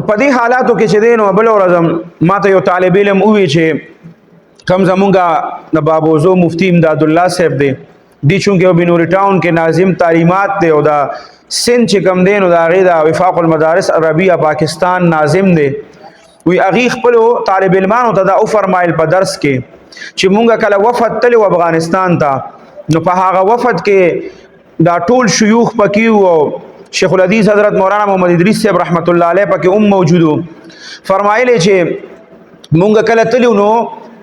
په دې حالاتو کې چې دی نو بل ورځ ما ته یو طالب علم ووی چې کوم زمونږ د بابوزو مفتی امداد الله صاحب دی چونکې بنوري ټاون کې ناظم تعلیمات دی او دا سند چې کوم دی نو د هغې د وفاق المدارس عربیه پاکستان ناظم دی وی هغې خپلو طالب علمانو ته دا وفرمایل په درس کې چې مونږ کله وفد تللی و افغانستان ته نو په هغه وفد کې دا ټول شیوخ پکې وو شیخ الحدیث حضرت مولانا محمد ادریس صاحب رحمت الله علیه پکې موجودو فرمایلی چې مونږ کله تلو نو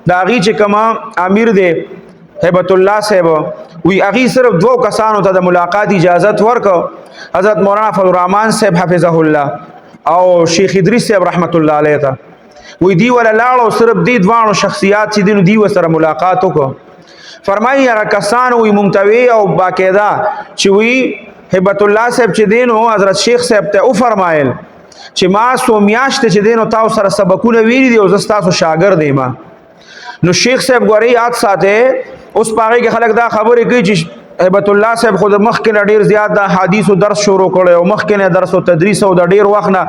د هغې چې کومه امیر دی هیبت الله صاحب وی هغې صرف دوو کسانو ته د ملاقات اجازت ورکړه حضرت مولانا فضل الرحمن صاحب حفظه الله او شیخ ادریس صاحب رحمت الله علیه ته وی دی ولا لاړو صرف دې دوانو شخصیات چې دي نو دی سره ملاقات وکړه فرمایي هغه کسان وی ممتوی او باقاعده چې وی هیبت الله صاحب چې دی نو حضرت شیخ صاحب ته وفرمایل چې ما څو میاشتې چې دی نو تاسو سره سبقونه ویلي دي او زه ستاسو شاګرد یم نو شیخ صاحب ګورې یاد ساتئ اوس په هغې کې خلک دا خبرې کوي چې هیبت الله صاحب خو د مخکې نه ډېر زیات د حدیثو درس شروع کړی او مخکې نه درس او تدریس او د ډېر وخت نه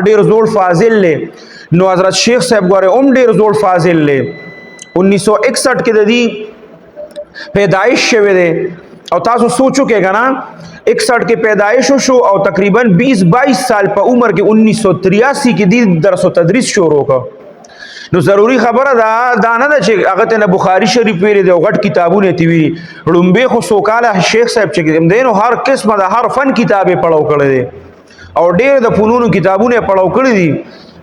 ډېر زوړ فاضل دی نو حضرت شیخ صاحب ګورې هم ډېر زوړ فاضل دی 1961 کې د دې پیدایش شوی دی او تاسو سوچو کې که نه 61 کې پیدایش شو او تقریبا 20-22 سال په عمر کې 1983 کې دې درس او تدریس شروع کړ نو ضروری خبره دا نه ده چې هغه ته بخاری شریف ویلي دی او غټ کتابونه تی ویلي لومبې خو سوکاله شیخ صاحب چې دی نو هر قسمه د هر فن کتابې پړاو کړی دی او ډېر د فنونو کتابونه پړاو کړي دي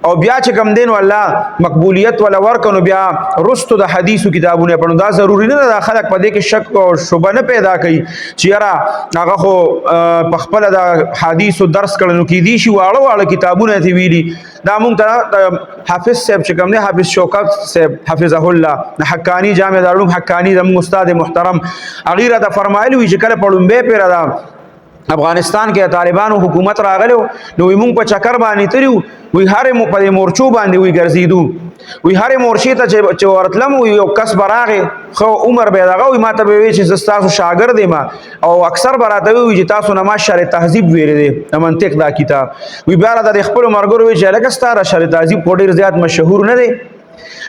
او بیا چې کوم دی نو الله مقبولیت ولا ورکړ نو بیا رستو د حدیثو کتابونه پړو دا ضروری نه ده خلک په دې کې شک او شبهه نه پیدا کوي چې یاره هغه خو په خپله د حدیثو درس کړی نو کیدای شي واړه واړه کتابونه تی ویلي دا مونږ ته حافظ صاحب چې کوم دی حافظ شوکت صاحب حفظه الله حقانی جامع دارالعلوم حقانی زموږ استاد محترم هغې راته فرمایلي وي چې کله په لومبۍ پیره ده افغانستان کې طالبانو حکومت راغلو نو موږ په چکر باندې تلو وی هر په مورچو باندې وی ګرځېدو وی هر مورچې ته چې ورتلم یو کس به راغې خو عمر به دغه وي ما ته به وی چې زه ستاسو شاګرد یم او اکثر به راته وي چې تاسو نه ما شرح تهذیب ویلی دی د منطق دا کتاب وی بیا راته د خپلو ملګرو وی چې هلکه ستا شرح تهذیب خو ډېر زیات مشهور نه دی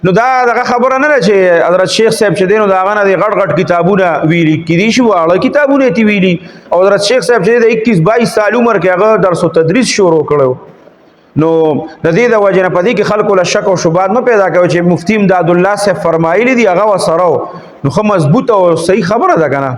نو دا دغه خبره نه ده چې حضرت شیخ صاحب چې دی نو د هغه نه د غټ غټ کتابونه ویلي کیدای شي واړه کتابونه یې ویلي او حضرت شیخ صاحب چې د 21-22 سال عمر کې هغه درس او تدریس شروع کړی نو د دې د وجې نه په دې کې خلکو له شک او شبهات مه پیدا کوي چې مفتی امداد الله صاحب فرمایلي دي هغه ورسره نو ښه مضبوطه او صحیح خبره ده که نه